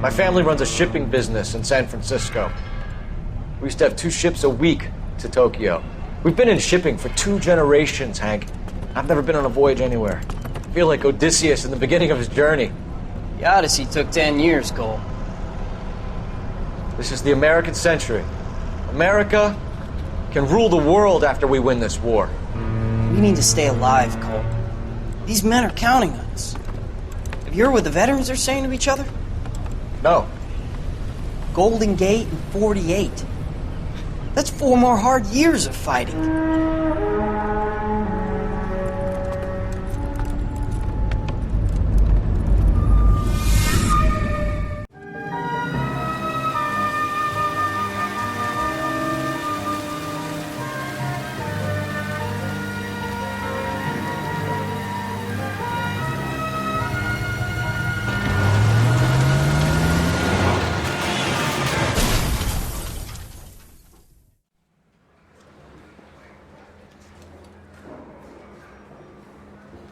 My family runs a shipping business in San Francisco. We used to have 2 ships a week to Tokyo. We've been in shipping for 2 generations, Hank. I've never been on a voyage anywhere. I feel like Odysseus in the beginning of his journey. The Odyssey took 10 years, Cole. This is the American century. America can rule the world after we win this war. We need to stay alive, Cole. These men are counting on us. Have you heard what the veterans are saying to each other? No. Golden Gate in 48. That's 4 more hard years of fighting.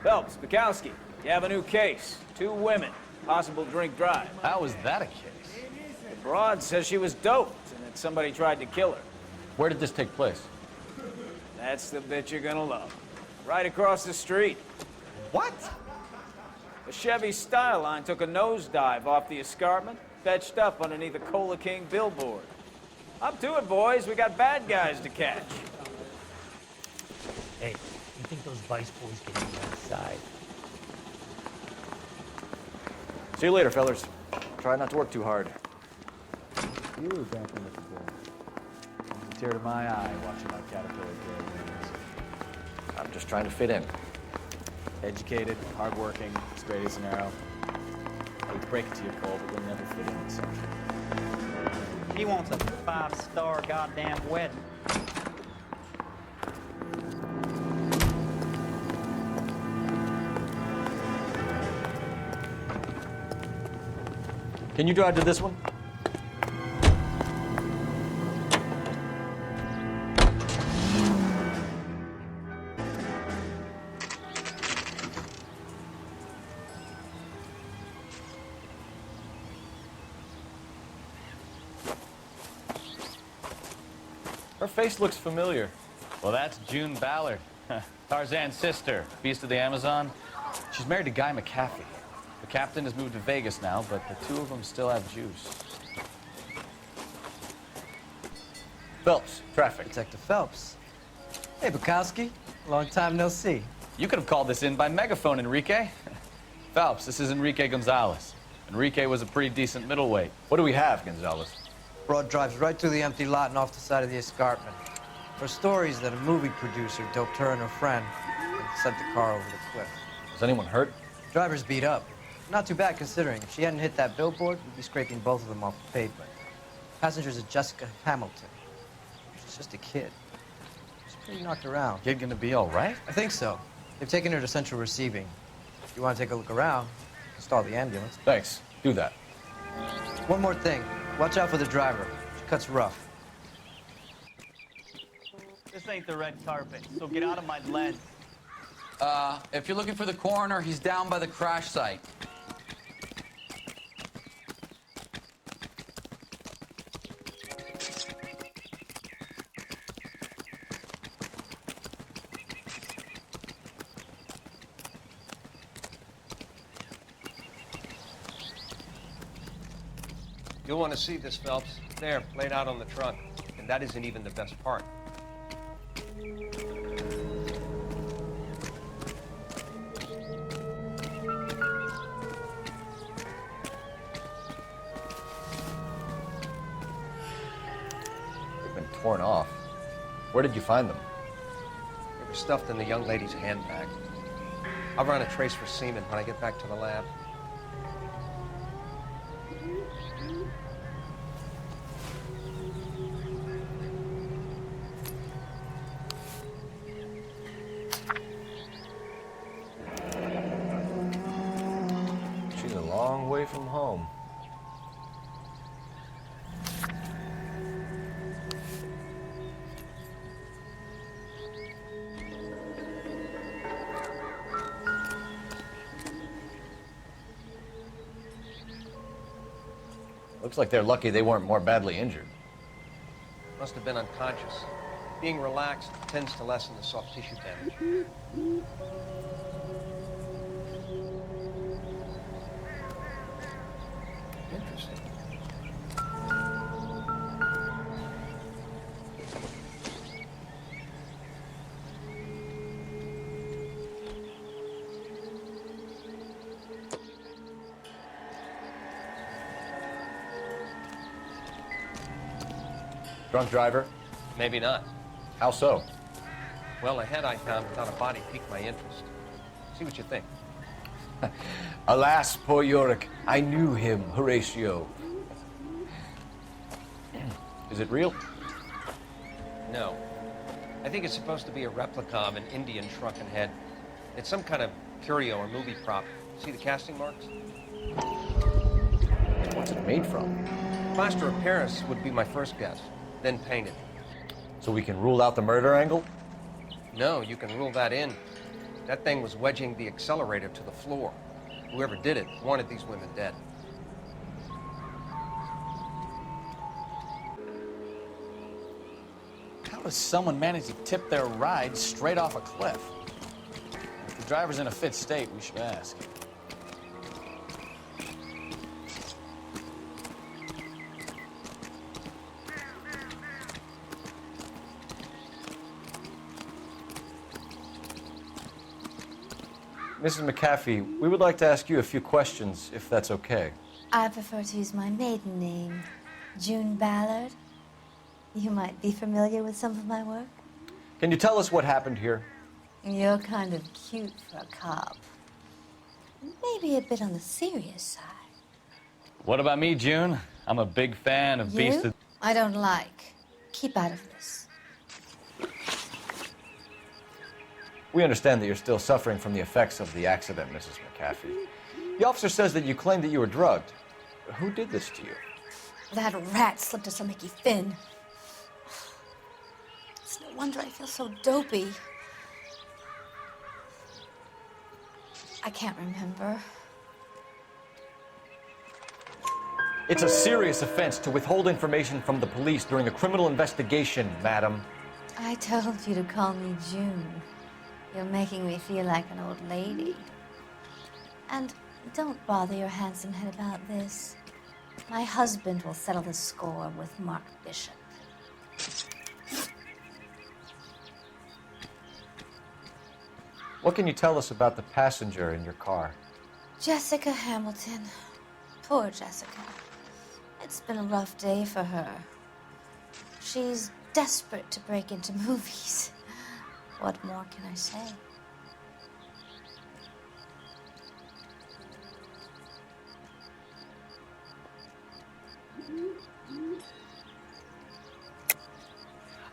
Phelps, Bukowski, you have a new case. 2 women, possible drink drive. How is that a case? The broad says she was doped and that somebody tried to kill her. Where did this take place? That's the bit you're gonna love. Right across the street. What? The Chevy Styline took a nosedive off the escarpment, fetched up underneath a Cola King billboard. Up to it, boys. We got bad guys to catch. Hey, you think those Vice boys get you outside? See you later, fellas. Try not to work too hard. You were back in the floor. A tear to my eye watching my caterpillar grow wings. I'm just trying to fit in. Educated, hardworking, straight as an arrow. I would break it to you, Cole, but you'll never fit in this country. He wants a 5-star goddamn wedding. Can you drive to this one? Her face looks familiar. Well, that's June Ballard, Tarzan's sister, Beast of the Amazon. She's married to Guy McCaffey. The captain has moved to Vegas now, but the 2 of them still have juice. Phelps, Traffic. Detective Phelps. Hey, Bukowski. Long time no see. You could have called this in by megaphone, Enrique. Phelps, this is Enrique Gonzalez. Enrique was a pretty decent middleweight. What do we have, Gonzalez? Broad drives right through the empty lot and off the side of the escarpment. Her stories that a movie producer doped her and her friend and sent the car over the cliff. Is anyone hurt? Driver's beat up. Not too bad considering. If she hadn't hit that billboard, we'd be scraping both of them off the pavement. Passenger's a Jessica Hamilton. She's just a kid. She's pretty knocked around. Kid gonna be all right? I think so. They've taken her to central receiving. If you want to take a look around, install the ambulance. Thanks. Do that. One more thing. Watch out for the driver. She cuts rough. This ain't the red carpet, so get out of my lens. If you're looking for the coroner, he's down by the crash site. You'll want to see this, Phelps. There, laid out on the trunk. And that isn't even the best part. They've been torn off. Where did you find them? They were stuffed in the young lady's handbag. I'll run a trace for semen when I get back to the lab. She's a long way from home. Looks like they're lucky they weren't more badly injured. Must have been unconscious. Being relaxed tends to lessen the soft tissue damage. Interesting. Drunk driver? Maybe not. How so? Well, a head I found without a body piqued my interest. See what you think. Alas, poor Yorick, I knew him, Horatio. Is it real? No. I think it's supposed to be a replica of an Indian Shrunken Head. It's some kind of curio or movie prop. See the casting marks? What's it made from? Plaster of Paris would be my first guess, then painted. So we can rule out the murder angle? No, you can rule that in. That thing was wedging the accelerator to the floor. Whoever did it wanted these women dead. How does someone manage to tip their ride straight off a cliff? If the driver's in a fit state, we should ask. Mrs. McAfee, we would like to ask you a few questions, if that's okay. I prefer to use my maiden name, June Ballard. You might be familiar with some of my work. Can you tell us what happened here? You're kind of cute for a cop. Maybe a bit on the serious side. What about me, June? I'm a big fan of Beast You? of... I don't like. Keep out of this. We understand that you're still suffering from the effects of the accident, Mrs. McAfee. The officer says that you claimed that you were drugged. Who did this to you? That rat slipped a stomachy fin. It's no wonder I feel so dopey. I can't remember. It's a serious offense to withhold information from the police during a criminal investigation, madam. I told you to call me June. You're making me feel like an old lady. And don't bother your handsome head about this. My husband will settle the score with Mark Bishop. What can you tell us about the passenger in your car? Jessica Hamilton. Poor Jessica. It's been a rough day for her. She's desperate to break into movies. What more can I say?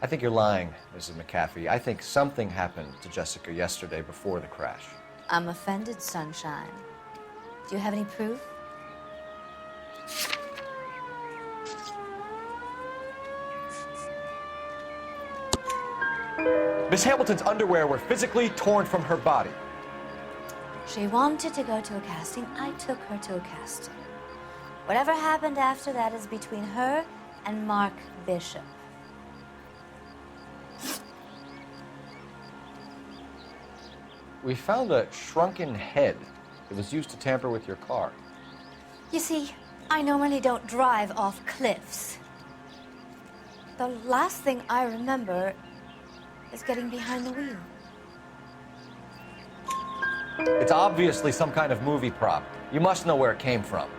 I think you're lying, Mrs. McAfee. I think something happened to Jessica yesterday before the crash. I'm offended, Sunshine. Do you have any proof? Miss Hamilton's underwear were physically torn from her body. She wanted to go to a casting. I took her to a casting. Whatever happened after that is between her and Mark Bishop. We found a shrunken head that was used to tamper with your car. You see, I normally don't drive off cliffs. The last thing I remember is getting behind the wheel. It's obviously some kind of movie prop. You must know where it came from.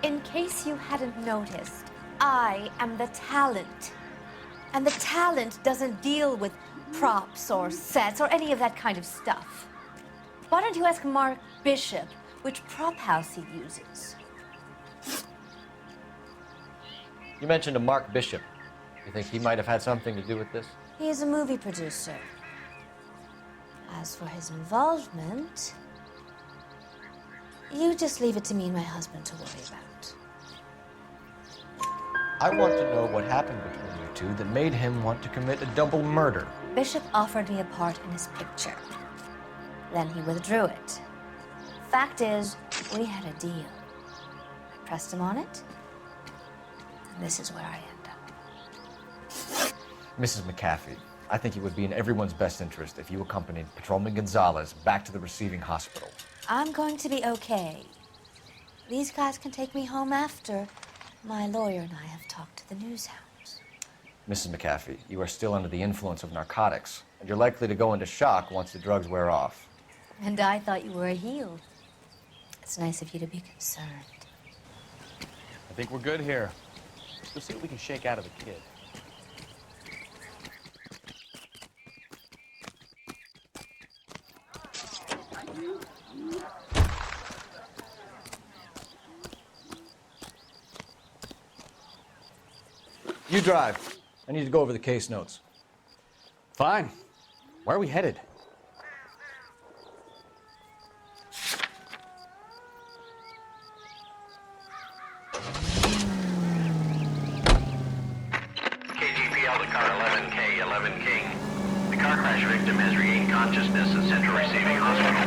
In case you hadn't noticed, I am the talent. And the talent doesn't deal with props or sets or any of that kind of stuff. Why don't you ask Mark Bishop which prop house he uses? You mentioned a Mark Bishop. You think he might have had something to do with this? He is a movie producer. As for his involvement, you just leave it to me and my husband to worry about. I want to know what happened between you two that made him want to commit a double murder. Bishop offered me a part in his picture. Then he withdrew it. Fact is, we had a deal. pressed him on it. And this is where I end up. Mrs. McAfee, I think it would be in everyone's best interest if you accompanied Patrolman Gonzalez back to the receiving hospital. I'm going to be okay. These guys can take me home after my lawyer and I have talked to the news hounds. Mrs. McAfee, you are still under the influence of narcotics, and you're likely to go into shock once the drugs wear off. And I thought you were a heel. It's nice of you to be concerned. I think we're good here. Let's go see what we can shake out of the kid. You drive. I need to go over the case notes. Fine. Where are we headed? KGPL to car 11K, 11 King. The car crash victim has regained consciousness in Central Receiving Hospital.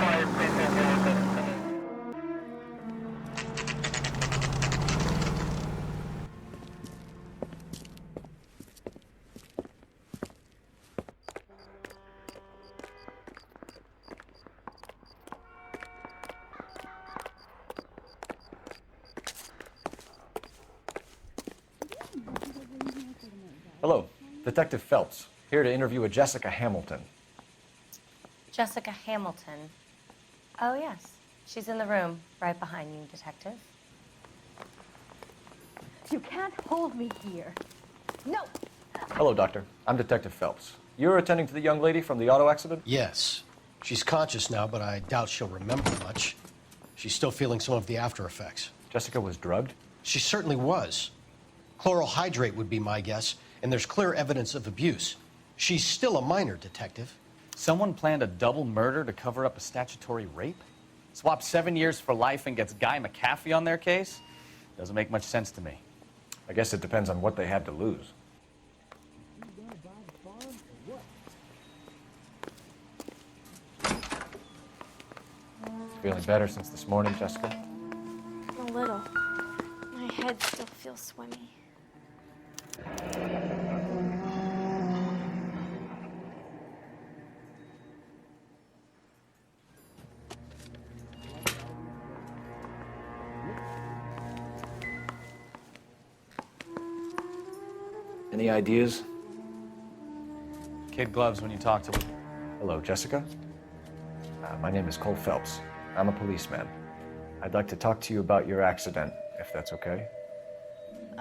Hello, Detective Phelps, here to interview a Jessica Hamilton. Jessica Hamilton. Oh, yes. She's in the room, right behind you, Detective. You can't hold me here. No! Hello, Doctor. I'm Detective Phelps. You're attending to the young lady from the auto accident? Yes. She's conscious now, but I doubt she'll remember much. She's still feeling some of the after effects. Jessica was drugged? She certainly was. Chloral hydrate would be my guess, and there's clear evidence of abuse. She's still a minor, Detective. Someone planned a double murder to cover up a statutory rape? Swap 7 years for life and gets Guy McAfee on their case? Doesn't make much sense to me. I guess it depends on what they had to lose. Feeling better since this morning, Jessica? A little. My head still feels swimmy. Any ideas? Kid gloves when you talk to them. Hello, Jessica. My name is Cole Phelps. I'm a policeman. I'd like to talk to you about your accident, if that's okay.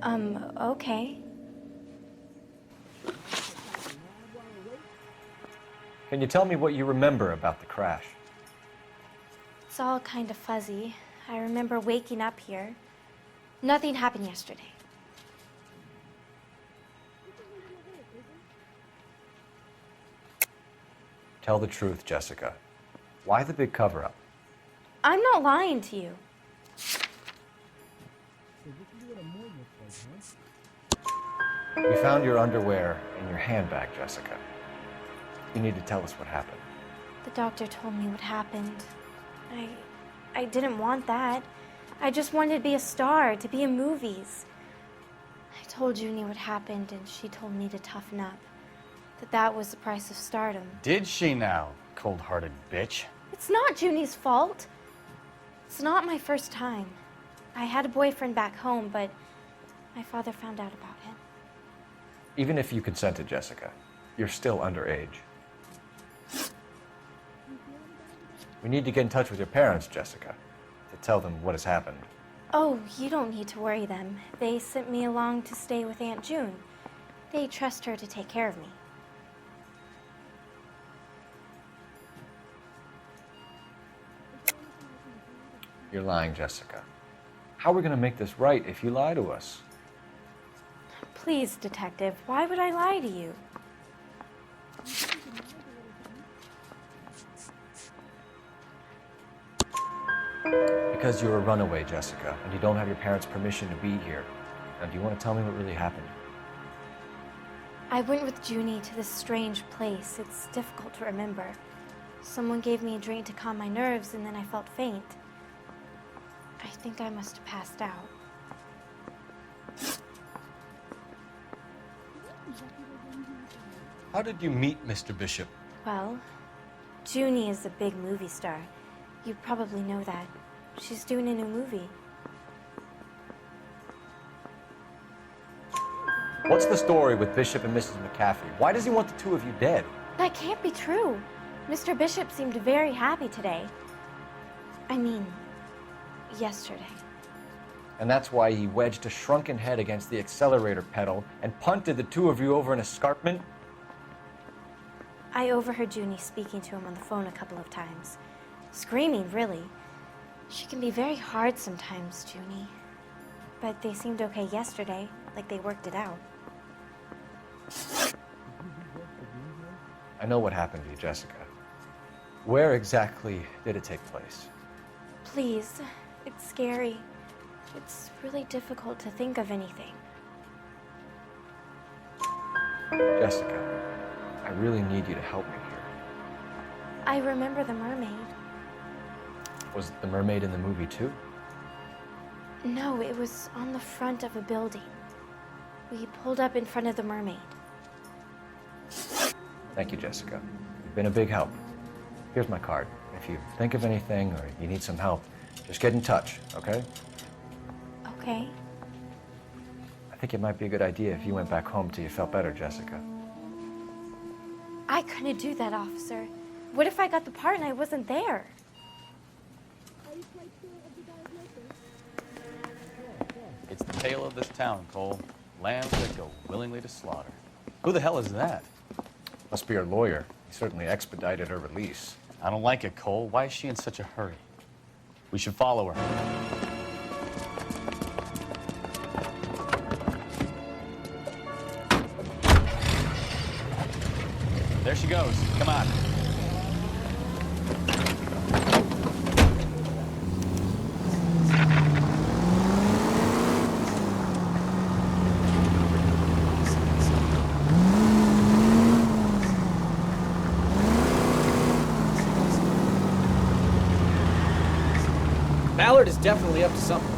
Okay. Can you tell me what you remember about the crash? It's all kind of fuzzy. I remember waking up here. Nothing happened yesterday. Tell the truth, Jessica. Why the big cover-up? I'm not lying to you. We found your underwear in your handbag, Jessica. You need to tell us what happened. The doctor told me what happened. I didn't want that. I just wanted to be a star, to be in movies. I told Junie what happened, and she told me to toughen up. That was the price of stardom. Did she now, cold-hearted bitch? It's not Junie's fault. It's not my first time. I had a boyfriend back home, but my father found out about him. Even if you consented, Jessica, you're still underage. We need to get in touch with your parents, Jessica, to tell them what has happened. Oh, you don't need to worry them. They sent me along to stay with Aunt June. They trust her to take care of me. You're lying, Jessica. How are we going to make this right if you lie to us? Please, Detective, why would I lie to you? Because you're a runaway, Jessica, and you don't have your parents' permission to be here. Now, do you want to tell me what really happened? I went with Junie to this strange place. It's difficult to remember. Someone gave me a drink to calm my nerves, and then I felt faint. I think I must have passed out. How did you meet Mr. Bishop? Well, Junie is a big movie star. You probably know that. She's doing a new movie. What's the story with Bishop and Mrs. McCaffrey? Why does he want the two of you dead? That can't be true. Mr. Bishop seemed very happy today. I mean, yesterday. And that's why he wedged a shrunken head against the accelerator pedal and punted the two of you over an escarpment? I overheard Junie speaking to him on the phone a couple of times. Screaming, really. She can be very hard sometimes, Junie. But they seemed okay yesterday, like they worked it out. I know what happened to you, Jessica. Where exactly did it take place? Please, it's scary. It's really difficult to think of anything. Jessica, I really need you to help me here. I remember the mermaid. Was the mermaid in the movie too? No, it was on the front of a building. We pulled up in front of the mermaid. Thank you, Jessica. You've been a big help. Here's my card. If you think of anything or you need some help, just get in touch, okay? Okay. I think it might be a good idea if you went back home till you felt better, Jessica. I couldn't do that, officer. What if I got the part and I wasn't there? It's the tale of this town, Cole. Lambs that go willingly to slaughter. Who the hell is that? Must be her lawyer. He certainly expedited her release. I don't like it, Cole. Why is she in such a hurry? We should follow her. There she goes. Come on. Ballard is definitely up to something.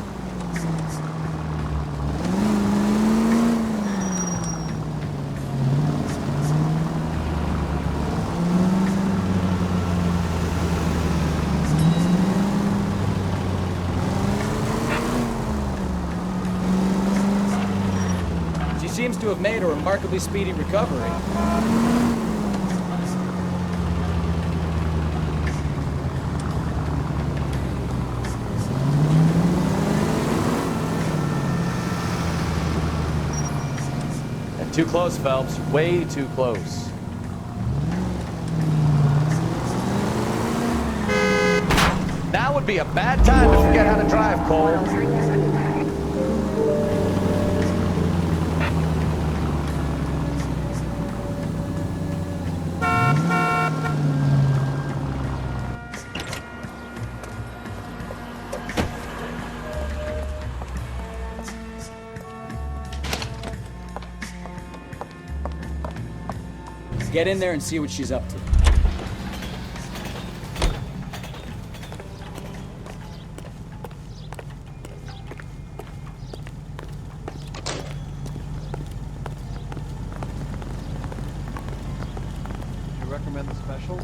She seems to have made a remarkably speedy recovery. Too close, Phelps. Way too close. Now would be a bad time to forget how to drive, Cole. Get in there and see what she's up to. You recommend the special?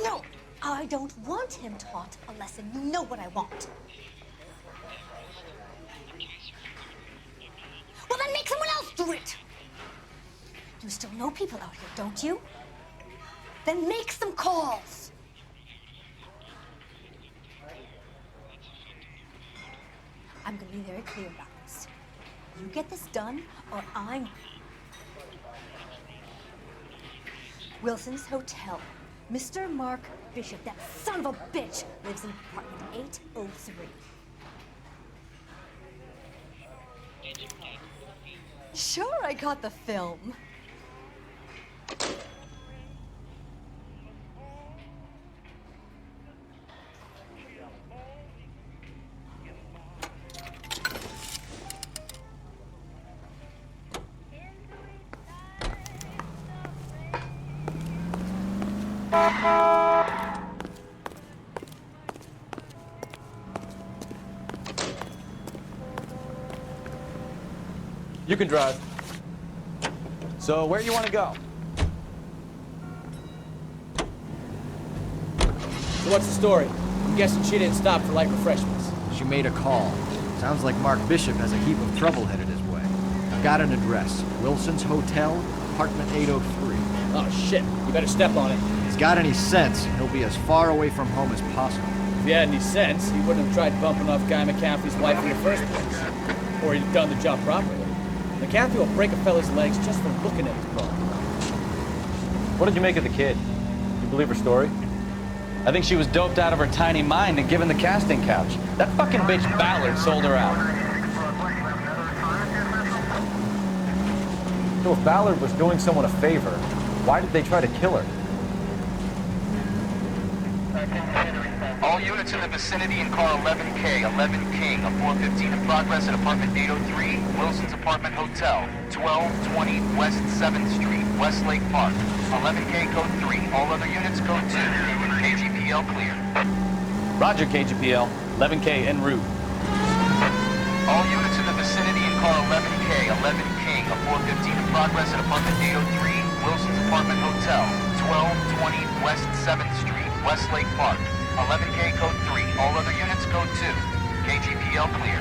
No, I don't want him taught a lesson. You know what I want. Well, then make someone else do it. You still know people out here, don't you? Then make some calls. I'm gonna be very clear about this. You get this done, or I'm... Wilson's Hotel. Mr. Mark Bishop, that son of a bitch, lives in apartment 803. Sure, I got the film. You can drive. So, where do you want to go? So what's the story? I'm guessing she didn't stop for light refreshments. She made a call. Sounds like Mark Bishop has a heap of trouble headed his way. I've got an address. Wilson's Hotel, apartment 803. Oh shit, you better step on it. If he's got any sense, he'll be as far away from home as possible. If he had any sense, he wouldn't have tried bumping off Guy McCaffrey's wife in the first place. Or he'd have done the job properly. McCaffrey will break a fella's legs just for looking at his car. What did you make of the kid? You believe her story? I think she was doped out of her tiny mind and given the casting couch. That fucking bitch Ballard sold her out. So if Ballard was doing someone a favor, why did they try to kill her? All units in the vicinity in car 11K, 11 King, a 415 in progress at apartment 803, Wilson's Apartment Hotel, 1220 West 7th Street, Westlake Park. 11K code 3, all other units code 2, KGPL clear. Roger, KGPL. 11K en route. All units in the vicinity in car 11K, 11 King, a 415 in progress at apartment 803, Wilson's Apartment Hotel, 1220 West 7th Street, Westlake Park. 11K code 3, all other units code 2, KGPL clear.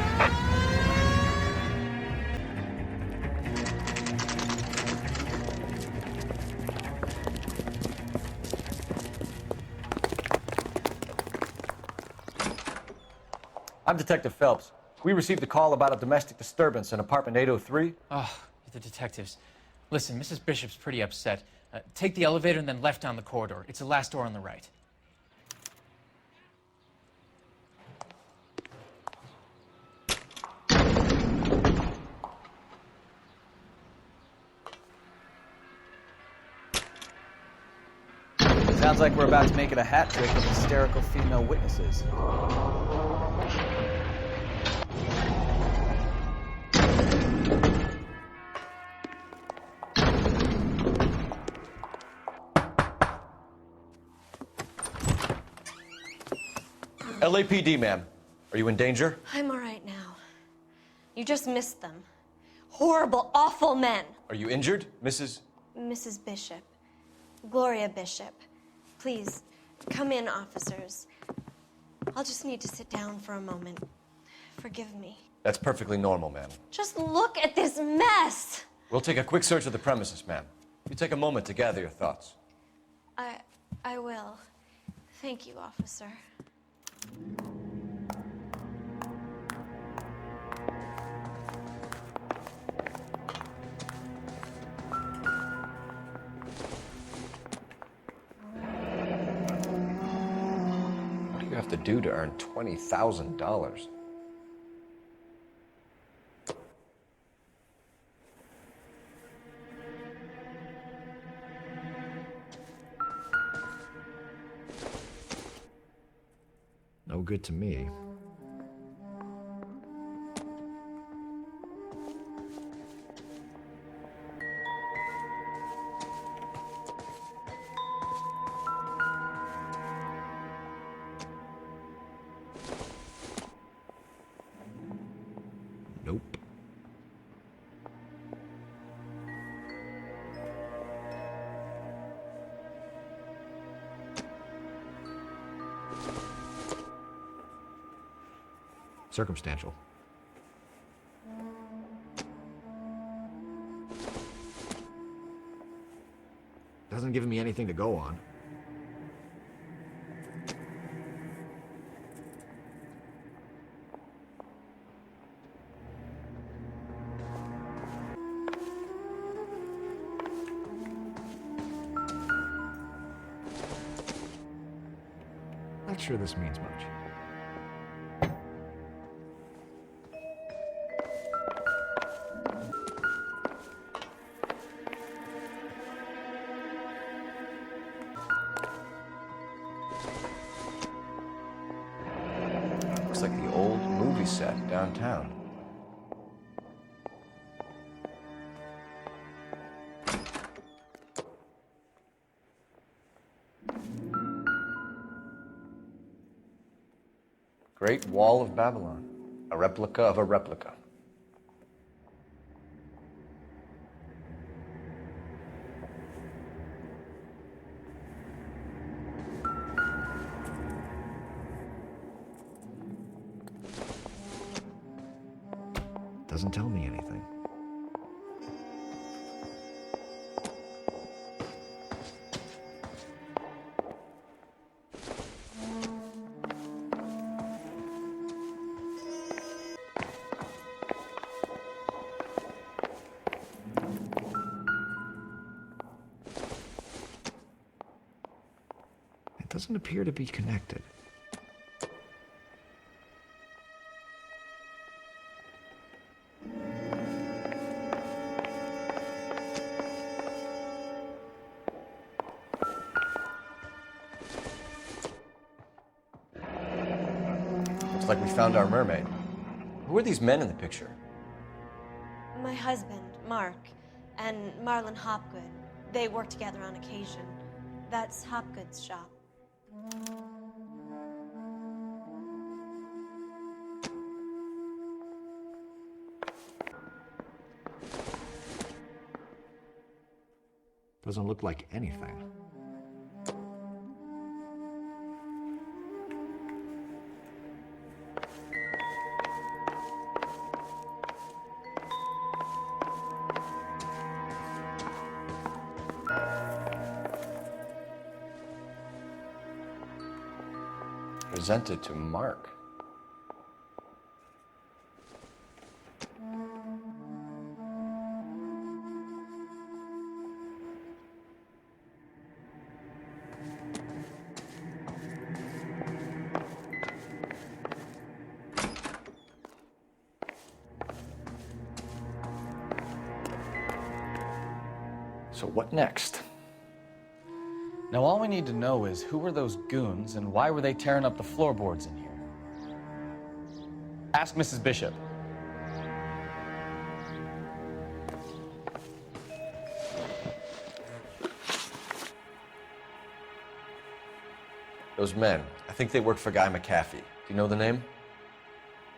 I'm Detective Phelps. We received a call about a domestic disturbance in apartment 803. Oh, the detectives. Listen, Mrs. Bishop's pretty upset. Take the elevator and then left down the corridor. It's the last door on the right. Sounds like we're about to make it a hat trick of hysterical female witnesses. LAPD, ma'am. Are you in danger? I'm all right now. You just missed them. Horrible, awful men. Are you injured, Mrs.? Mrs. Bishop. Gloria Bishop. Please, come in, officers. I'll just need to sit down for a moment. Forgive me. That's perfectly normal, ma'am. Just look at this mess! We'll take a quick search of the premises, ma'am. You take a moment to gather your thoughts. I will. Thank you, officer. What do you have to do to earn $20,000? No good to me. Nope. Circumstantial. Doesn't give me anything to go on. Not sure this means much. Looks like the old movie set downtown. Great Wall of Babylon, a replica of a replica. Doesn't tell me anything. It doesn't appear to be connected. Looks like we found our mermaid. Who are these men in the picture? My husband, Mark, and Marlon Hopgood. They work together on occasion. That's Hopgood's shop. Doesn't look like anything. Presented to Mark. So what next? Now all we need to know is who were those goons and why were they tearing up the floorboards in here? Ask Mrs. Bishop. Those men, I think they work for Guy McAfee. Do you know the name?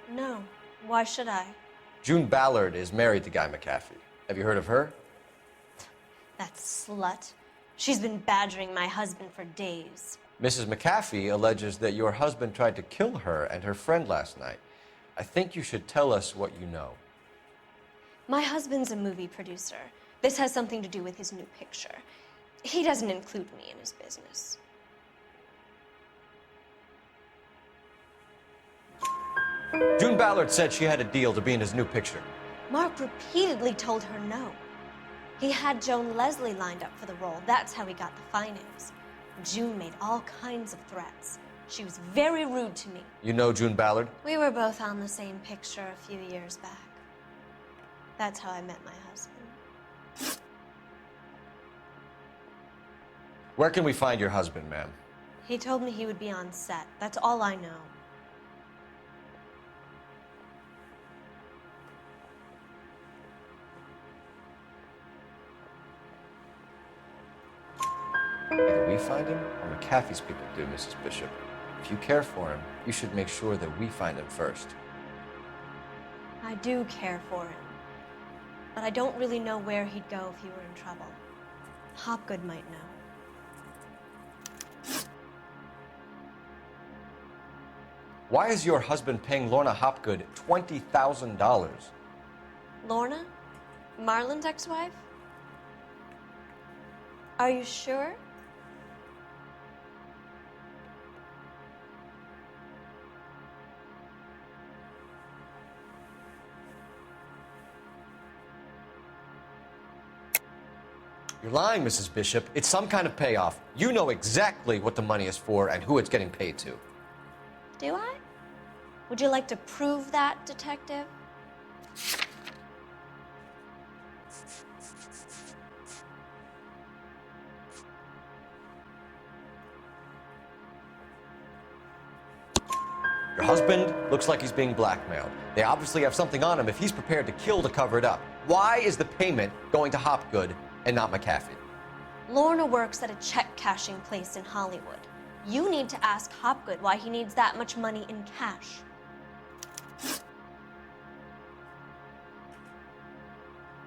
No. Why should I? June Ballard is married to Guy McAfee. Have you heard of her? That slut. She's been badgering my husband for days. Mrs. McAfee alleges that your husband tried to kill her and her friend last night. I think you should tell us what you know. My husband's a movie producer. This has something to do with his new picture. He doesn't include me in his business. June Ballard said she had a deal to be in his new picture. Mark repeatedly told her no. He had Joan Leslie lined up for the role. That's how he got the finance. June made all kinds of threats. She was very rude to me. You know June Ballard? We were both on the same picture a few years back. That's how I met my husband. Where can we find your husband, ma'am? He told me he would be on set. That's all I know. Either we find him or McAfee's people do, Mrs. Bishop. If you care for him, you should make sure that we find him first. I do care for him. But I don't really know where he'd go if he were in trouble. Hopgood might know. Why is your husband paying Lorna Hopgood $20,000? Lorna? Marlon's ex-wife? Are you sure? You're lying, Mrs. Bishop. It's some kind of payoff. You know exactly what the money is for and who it's getting paid to. Do I? Would you like to prove that, detective? Your husband looks like he's being blackmailed. They obviously have something on him if he's prepared to kill to cover it up. Why is the payment going to Hopgood and not McAfee? Lorna works at a check-cashing place in Hollywood. You need to ask Hopgood why he needs that much money in cash.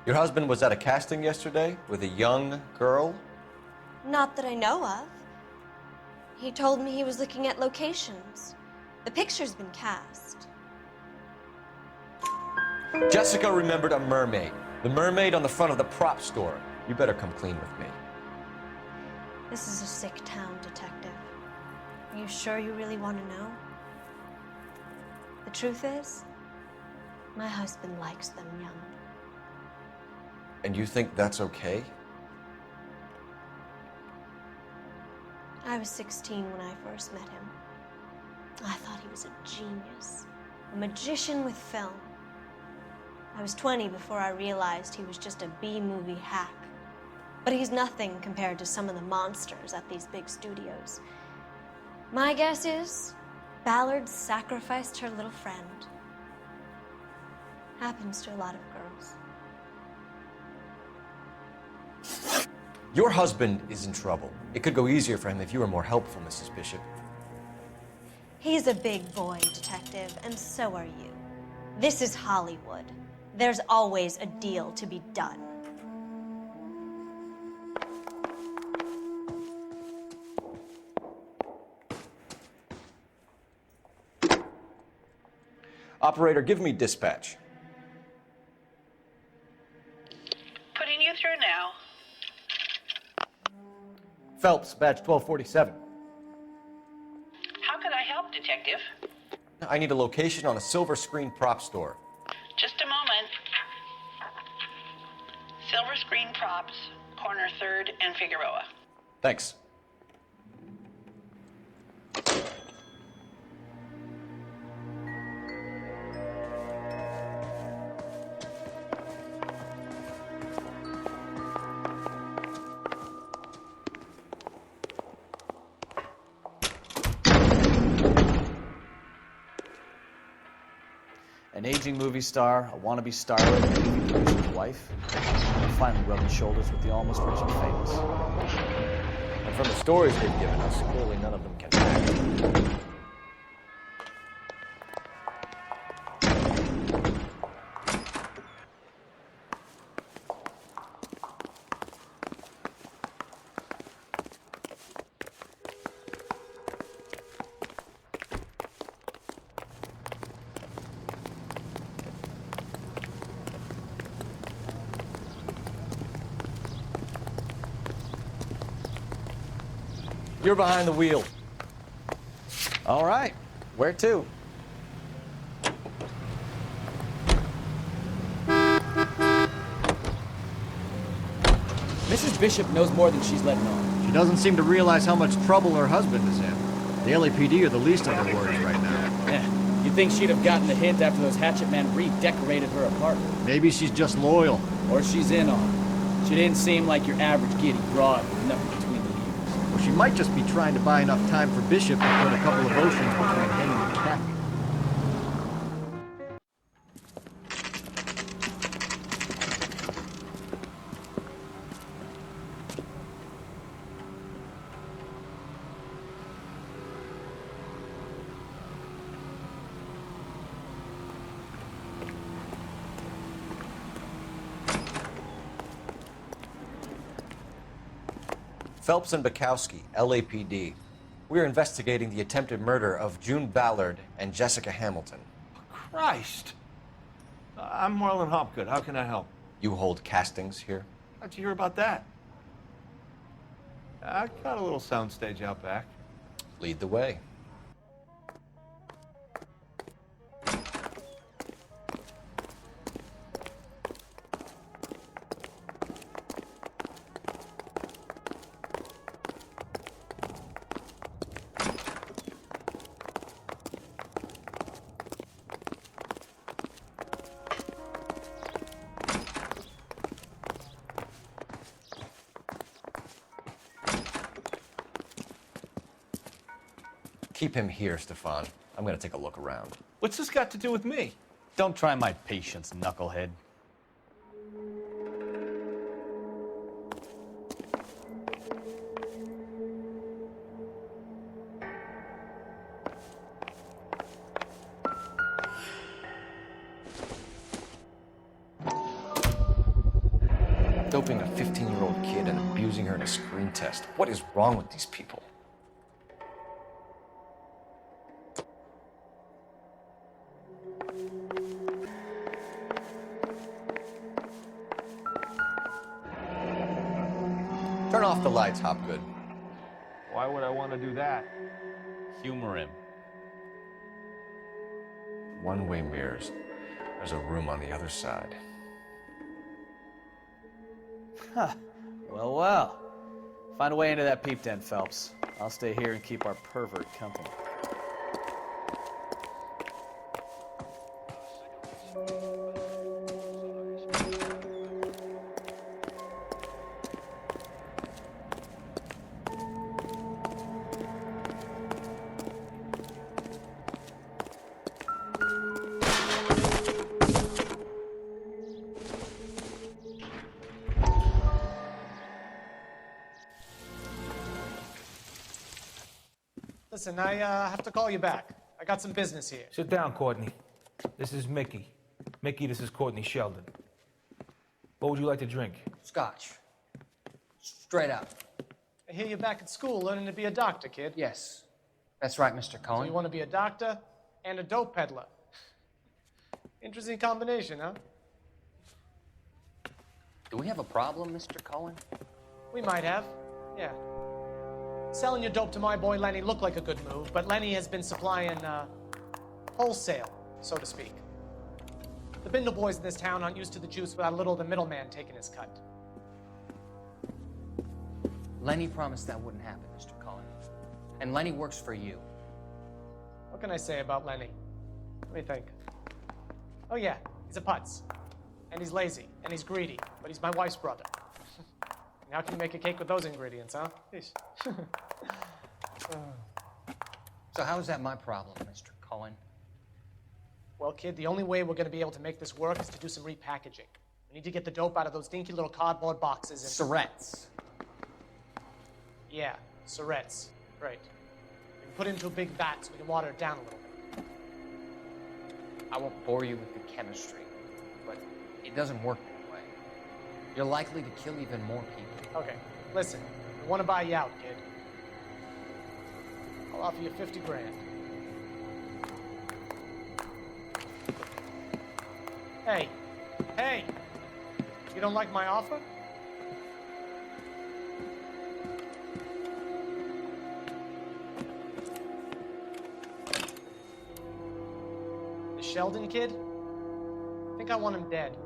Your husband was at a casting yesterday with a young girl? Not that I know of. He told me he was looking at locations. The picture's been cast. Jessica remembered a mermaid. The mermaid on the front of the prop store. You better come clean with me. This is a sick town, Detective. Are you sure you really want to know? The truth is, my husband likes them young. And you think that's okay? I was 16 when I first met him. I thought he was a genius, a magician with film. I was 20 before I realized he was just a B-movie hack. But he's nothing compared to some of the monsters at these big studios. My guess is Ballard sacrificed her little friend. Happens to a lot of girls. Your husband is in trouble. It could go easier for him if you were more helpful, Mrs. Bishop. He's a big boy, Detective, and so are you. This is Hollywood. There's always a deal to be done. Operator, give me dispatch. Putting you through now. Phelps, badge 1247. How can I help, Detective? I need a location on a silver screen prop store. Just a moment. Silver Screen Props, corner 3rd and Figueroa. Thanks. An aging movie star, a wannabe starlet, and a movie producer's wife. They're finally rubbing shoulders with the almost rich and famous. And from the stories they've given us, clearly none of them can act. You're behind the wheel. All right, where to? Mrs. Bishop knows more than she's letting on. She doesn't seem to realize how much trouble her husband is in. The LAPD are the least of her worries right now. You'd think she'd have gotten the hint after those hatchet men redecorated her apartment. Maybe she's just loyal. Or she's in on it. She didn't seem like your average giddy broad with nothing between the ears. Well, she might just be trying to buy enough time for Bishop to put a couple of oceans between him and Kathy. Phelps and Bukowski, LAPD. We're investigating the attempted murder of June Ballard and Jessica Hamilton. Christ! I'm Marlon Hopgood. How can I help? You hold castings here? How'd you hear about that? I got a little soundstage out back. Lead the way. Keep him here, Stefan. I'm gonna take a look around. What's this got to do with me? Don't try my patience, knucklehead. Doping a 15-year-old kid and abusing her in a screen test. What is wrong with these people? Turn off the lights, Hopgood. Why would I want to do that? Humor him. One-way mirrors. There's a room on the other side. Huh. Well, well. Find a way into that peep den, Phelps. I'll stay here and keep our pervert company. Listen, I have to call you back. I got some business here. Sit down, Courtney. This is Mickey. Mickey, this is Courtney Sheldon. What would you like to drink? Scotch. Straight up. I hear you're back at school learning to be a doctor, kid. Yes. That's right, Mr. So Cohen. you want to be a doctor and a dope peddler. Interesting combination, huh? Do we have a problem, Mr. Cohen? We might have, yeah. Selling your dope to my boy Lenny looked like a good move, but Lenny has been supplying, wholesale, so to speak. The Bindle boys in this town aren't used to the juice without a little of the middleman taking his cut. Lenny promised that wouldn't happen, Mr. Cohen. And Lenny works for you. What can I say about Lenny? Let me think. Oh yeah, he's a putz. And he's lazy, and he's greedy, but he's my wife's brother. And how can you make a cake with those ingredients, huh? Yeesh. So how is that my problem, Mr. Cohen? Well, kid, the only way we're going to be able to make this work is to do some repackaging. We need to get the dope out of those dinky little cardboard boxes and... Surrettes. Yeah, surrettes. Right. We can put it into a big vat so we can water it down a little bit. I won't bore you with the chemistry, but it doesn't work that way. You're likely to kill even more people. Okay, listen. I want to buy you out, kid. I'll offer you 50 grand. Hey, hey! You don't like my offer? The Sheldon kid? I think I want him dead.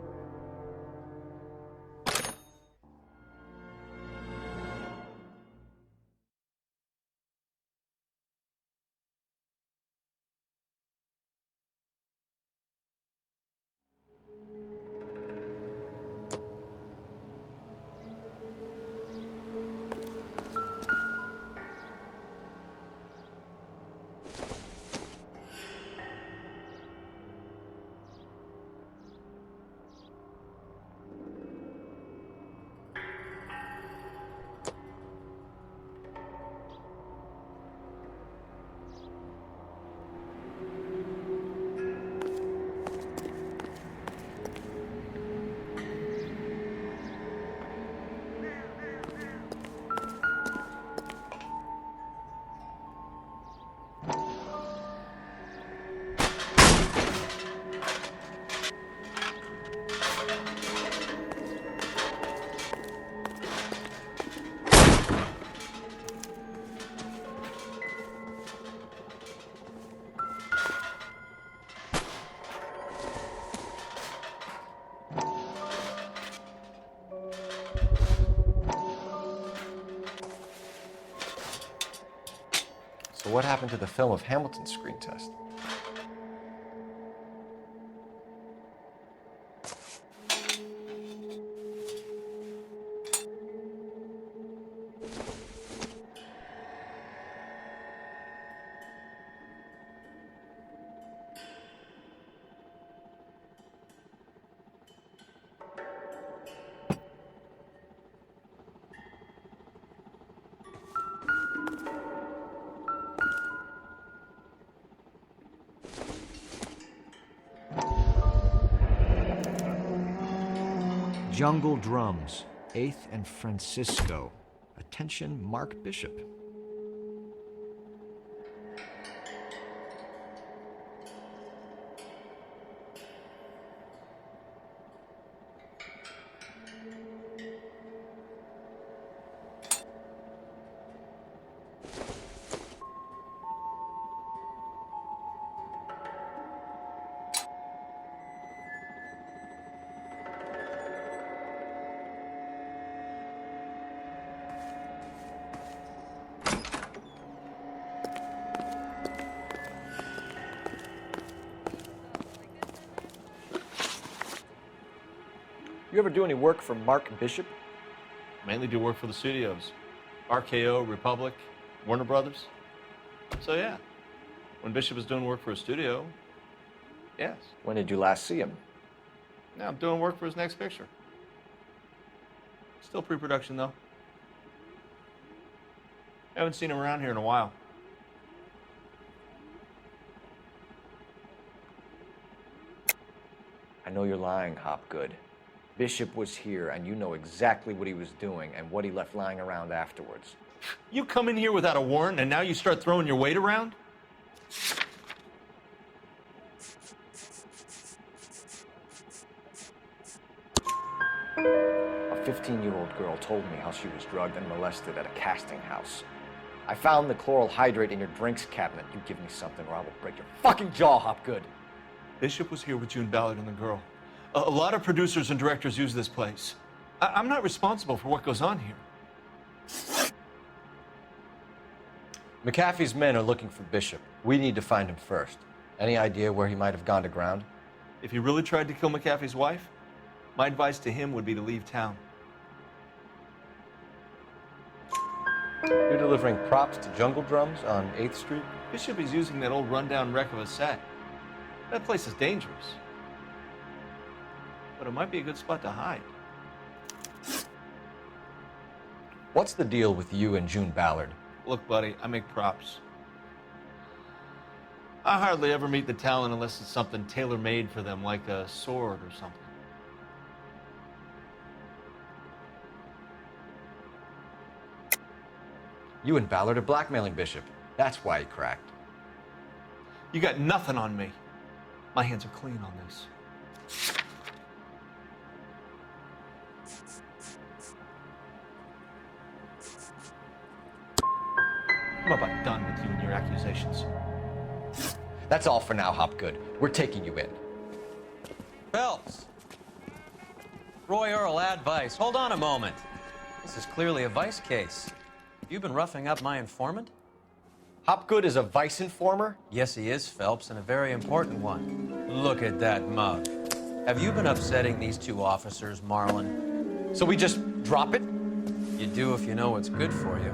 So what happened to the film of Hamilton's screen test? Jungle Drums, 8th and Francisco. Attention, Mark Bishop. You ever do any work for Mark Bishop? Mainly do work for the studios. RKO, Republic, Warner Brothers. So yeah, when Bishop was doing work for a studio, yes. When did you last see him? Now I'm doing work for his next picture. Still pre-production though. Haven't seen him around here in a while. I know you're lying, Hopgood. Bishop was here, and you know exactly what he was doing and what he left lying around afterwards. You come in here without a warrant, and now you start throwing your weight around? A 15-year-old girl told me how she was drugged and molested at a casting house. I found the chloral hydrate in your drinks cabinet. You give me something or I will break your fucking jaw, Hopgood. Bishop was here with June Ballard and the girl. A lot of producers and directors use this place. I'm not responsible for what goes on here. McAfee's men are looking for Bishop. We need to find him first. Any idea where he might have gone to ground? If he really tried to kill McAfee's wife, my advice to him would be to leave town. You're delivering props to Jungle Drums on 8th Street? Bishop is using that old rundown wreck of a set. That place is dangerous. But it might be a good spot to hide. What's the deal with you and June Ballard? Look, buddy, I make props. I hardly ever meet the talent unless it's something tailor-made for them, like a sword or something. You and Ballard are blackmailing Bishop. That's why he cracked. You got nothing on me. My hands are clean on this. I'm about done with you and your accusations. That's all for now, Hopgood. We're taking you in. Phelps! Roy Earl, ad vice. Hold on a moment. This is clearly a vice case. You've been roughing up my informant? Hopgood is a vice informer? Yes, he is, Phelps, and a very important one. Look at that mug. Have you been upsetting these two officers, Marlin? So we just drop it? You do if you know what's good for you.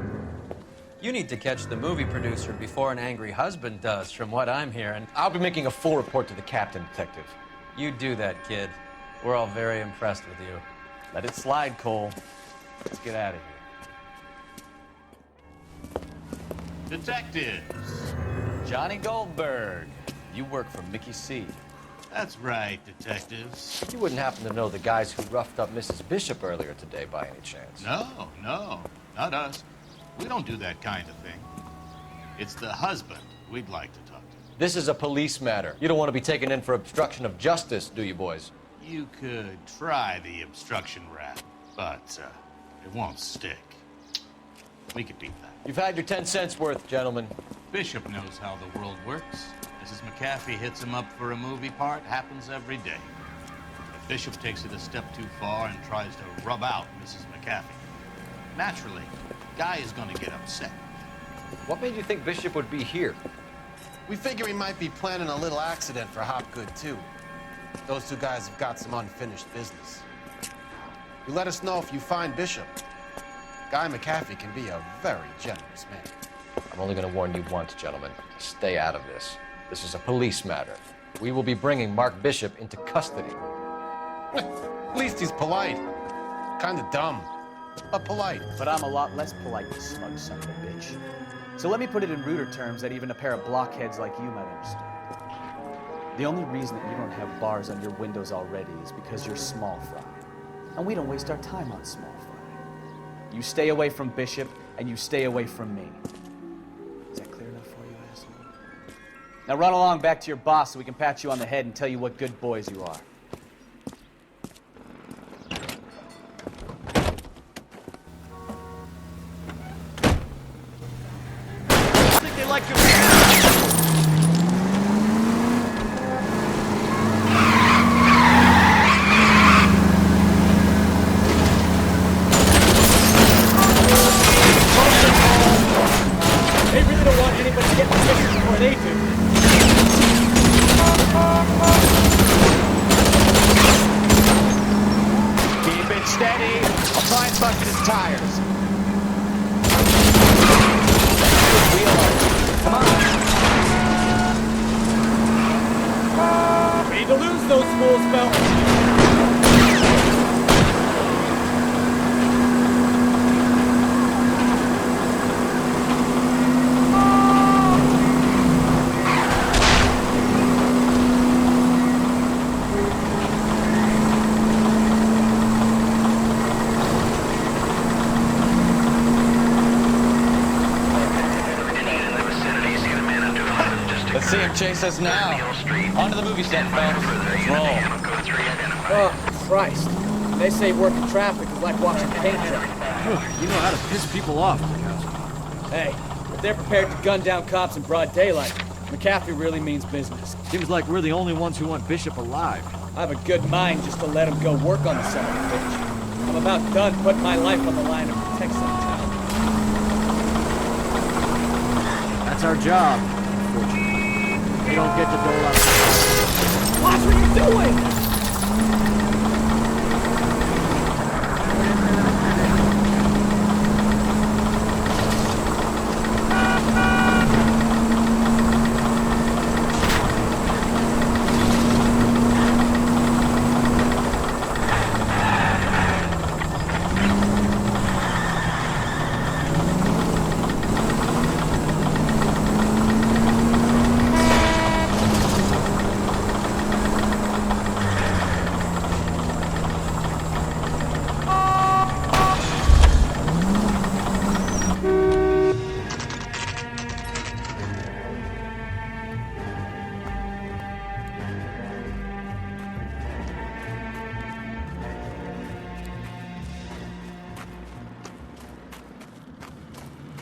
You need to catch the movie producer before an angry husband does, from what I'm hearing. I'll be making a full report to the captain, detective. You do that, kid. We're all very impressed with you. Let it slide, Cole. Let's get out of here. Detectives. Johnny Goldberg. You work for Mickey C. That's right, detectives. You wouldn't happen to know the guys who roughed up Mrs. Bishop earlier today by any chance? No, not us. We don't do that kind of thing. It's the husband we'd like to talk to. This is a police matter. You don't want to be taken in for obstruction of justice, do you, boys? You could try the obstruction rap, but it won't stick. We could beat that. You've had your 10 cents worth, gentlemen. Bishop knows how the world works. Mrs. McAfee hits him up for a movie part, happens every day. If Bishop takes it a step too far and tries to rub out Mrs. McAfee, naturally, Guy is going to get upset. What made you think Bishop would be here? We figure he might be planning a little accident for Hopgood, too. Those two guys have got some unfinished business. You let us know if you find Bishop. Guy McAfee can be a very generous man. I'm only going to warn you once, gentlemen. Stay out of this. This is a police matter. We will be bringing Mark Bishop into custody. At least he's polite. Kind of dumb, but polite. But I'm a lot less polite, you smug son of a bitch. So let me put it in ruder terms that even a pair of blockheads like you might understand. The only reason that you don't have bars on your windows already is because you're small fry. And we don't waste our time on small fry. You stay away from Bishop, and you stay away from me. Is that clear enough for you, asshole? Now run along back to your boss so we can pat you on the head and tell you what good boys you are. I think they like your... They really don't want anybody to get the picture before they do. try and bust his tires. Come on. We need to lose those fools, Phelps. Let's see him chase us now. On to the movie set, Phelps. Let's roll. Oh, Christ. They say working traffic is like watching paint dry. You know how to piss people off, Mikowski. Hey, if they're prepared to gun down cops in broad daylight, McCaffrey really means business. Seems like we're the only ones who want Bishop alive. I have a good mind just to let him go work on the son of a bitch. I'm about done putting my life on the line to protect some child. That's our job, unfortunately. We don't get to dole out. Watch what you're doing!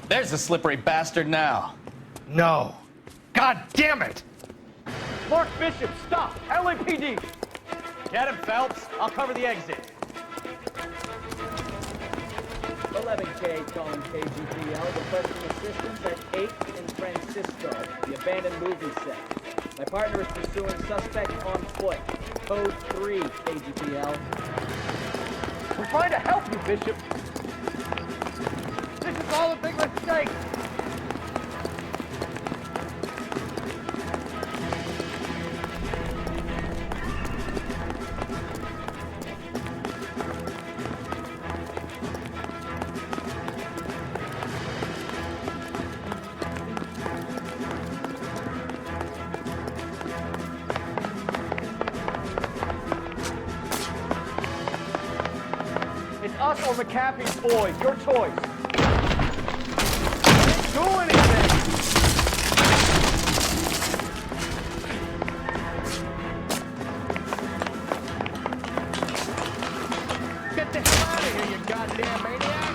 There's the slippery bastard now. No. God damn it! Mark Bishop, stop! LAPD! Get him, Phelps. I'll cover the exit. 11K calling KGPL, requesting assistance at 8th and Francisco, the abandoned movie set. My partner is pursuing suspect on foot. Code 3, KGPL. We're trying to help you, Bishop. This is all a big mistake. It's us or McCaffrey's boys. Your choice. Do anything! Get the hell out of here, you goddamn maniac!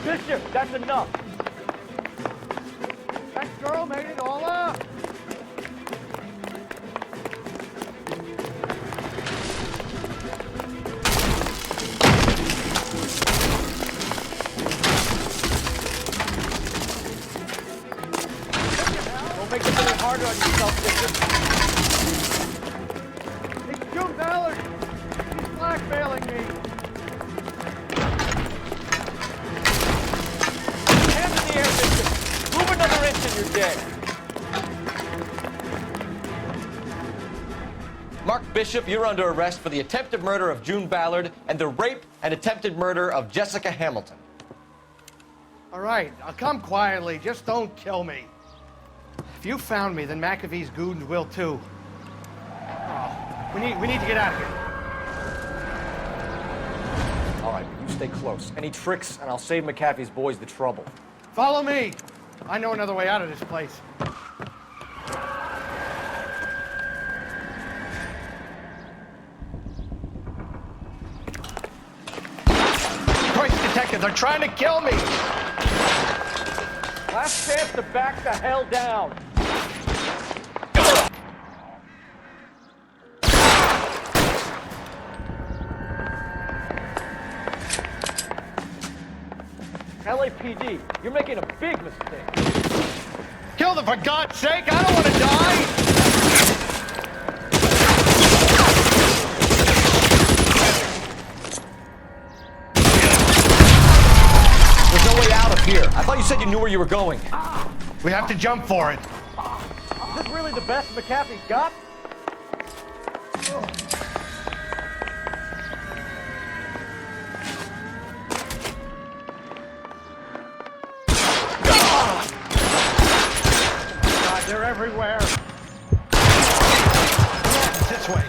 Bishop, that's enough! That girl made it all up! Don't make it any harder on yourself, Bishop. It's June Ballard! She's blackmailing me! Hands in the air, Bishop! Move another inch and you're dead! Mark Bishop, you're under arrest for the attempted murder of June Ballard and the rape and attempted murder of Jessica Hamilton. All right, I'll come quietly. Just don't kill me. If you found me, then McAfee's goons will too. Oh, we need to get out of here. All right, but you stay close. Any tricks, and I'll save McAfee's boys the trouble. Follow me. I know another way out of this place. Christ, detective, they're trying to kill me. Last chance to back the hell down! LAPD, you're making a big mistake. Kill them, for God's sake! I don't want to die! There's no way out of here. I thought you said you knew where you were going. We have to jump for it. Is this really the best McAfee's got? God, they're everywhere. Come on, this way.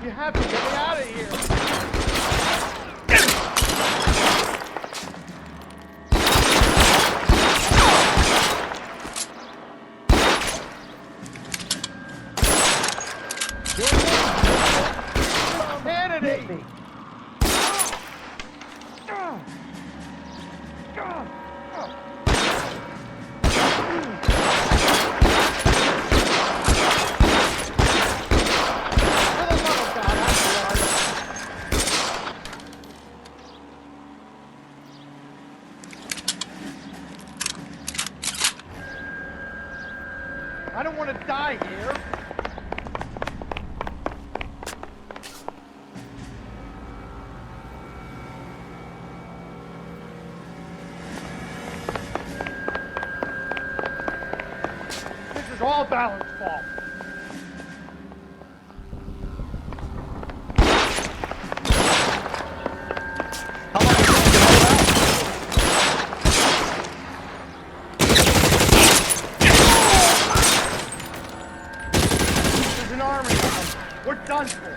You have to get me out of here. Humanity! I don't want to die here. This is all Ballard's fault. There's an army of them. We're done for.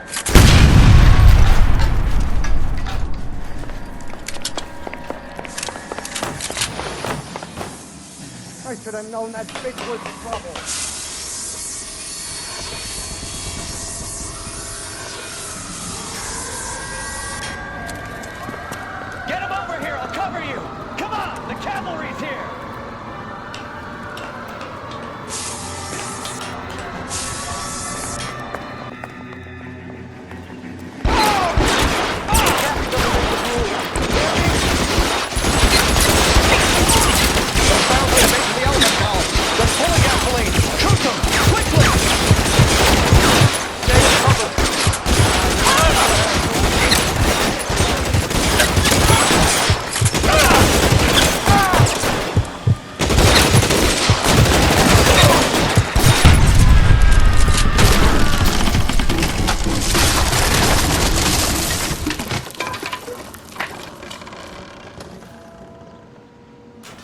I should have known that bitch was trouble. Get him over here, I'll cover you! Come on, the cavalry's here!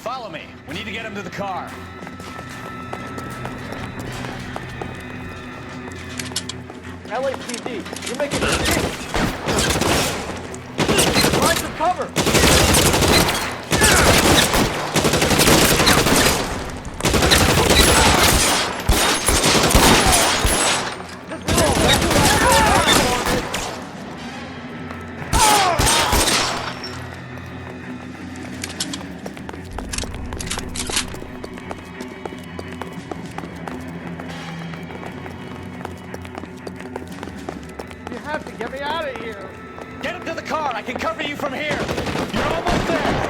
Follow me. We need to get him to the car. LAPD, you're making a mistake. Find some cover. You have to get me out of here. Get him to the car. I can cover you from here. You're almost there.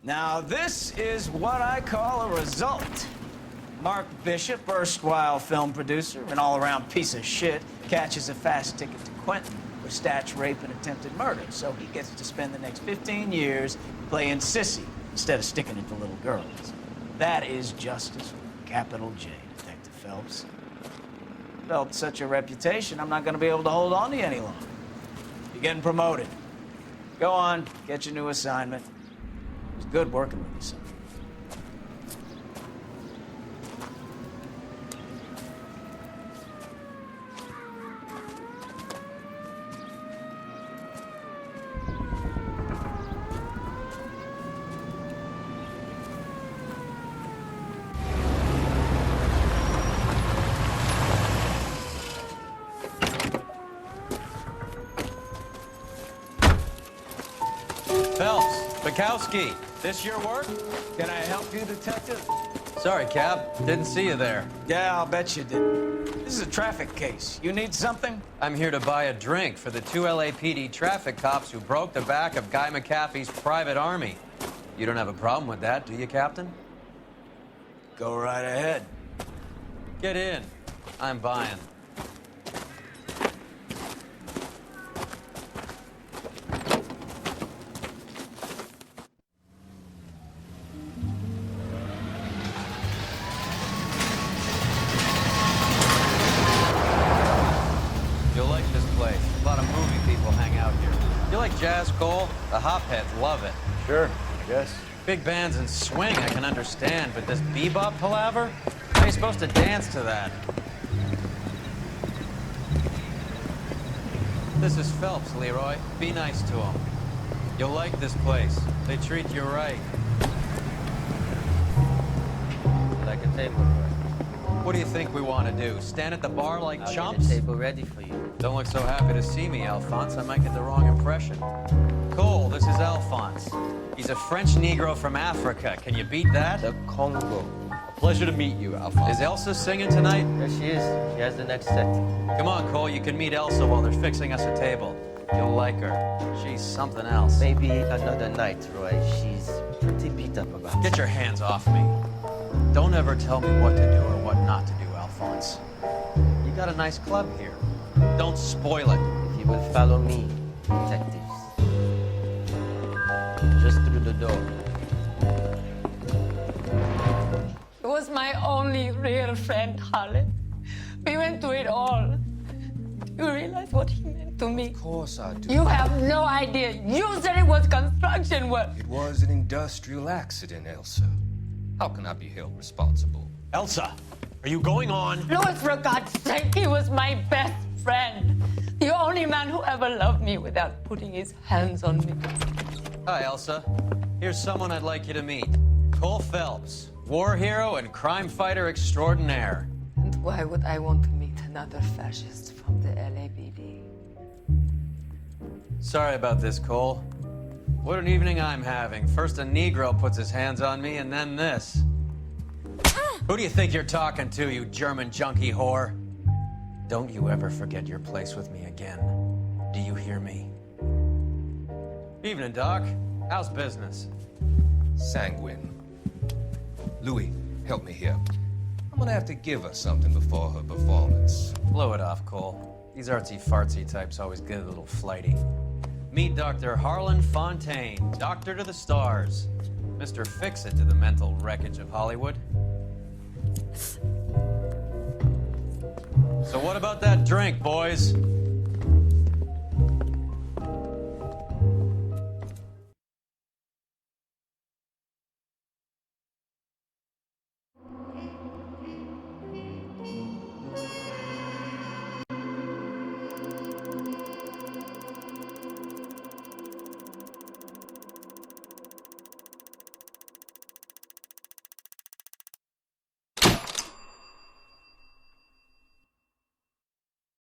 Now, this is what I call a result. Mark Bishop, erstwhile film producer and all-around piece of shit, catches a fast ticket to Quentin for stats, rape, and attempted murder. So he gets to spend the next 15 years playing sissy instead of sticking it to little girls. That is justice with a capital J, Detective Phelps. Developed such a reputation, I'm not going to be able to hold on to you any longer. You're getting promoted. Go on, get your new assignment. It was good working with you, son. Phelps, Bukowski, this your work? Can I help you, detective? Sorry, Cap. Didn't see you there. Yeah, I'll bet you did. This is a traffic case. You need something? I'm here to buy a drink for the 2 LAPD traffic cops who broke the back of Guy McAfee's private army. You don't have a problem with that, do you, Captain? Go right ahead. Get in. I'm buying. You'll like this place. A lot of movie people hang out here. You like jazz, Cole? The hopheads love it. Sure, I guess. Big bands and swing I can understand, but this bebop palaver? How are you supposed to dance to that? This is Phelps, Leroy. Be nice to him. You'll like this place. They treat you right. Like a table. What do you think we want to do? Stand at the bar like I'll chumps? get a table ready for you. Don't look so happy to see me, Alphonse. I might get the wrong impression. Cole, this is Alphonse. He's a French Negro from Africa. Can you beat that? The Congo. Pleasure to meet you, Alphonse. Is Elsa singing tonight? There she is. She has the next set. Come on, Cole. You can meet Elsa while they're fixing us a table. You'll like her. She's something else. Maybe another night, Roy. She's pretty beat up about it. Get your hands off me. Don't ever tell me what to do or what not to do, Alphonse. You got a nice club here. Don't spoil it. If you will follow me, detectives. Just through the door. He was my only real friend, Harlan. We went through it all. Do you realize what he meant to me? Of course I do. You have no idea. You said it was construction work. It was an industrial accident, Elsa. How can I be held responsible? Elsa, are you going on? Louis, for God's sake, he was my best friend. The only man who ever loved me without putting his hands on me. Hi, Elsa. Here's someone I'd like you to meet. Cole Phelps, war hero and crime fighter extraordinaire. And why would I want to meet another fascist from the LAPD? Sorry about this, Cole. What an evening I'm having. First a Negro puts his hands on me, and then this. Who do you think you're talking to, you German junkie whore? Don't you ever forget your place with me again. Do you hear me? Evening, Doc. How's business? Sanguine. Louis, help me here. I'm gonna have to give her something before her performance. Blow it off, Cole. These artsy-fartsy types always get a little flighty. Meet Dr. Harlan Fontaine, doctor to the stars. Mr. Fix-It to the mental wreckage of Hollywood. So what about that drink, boys?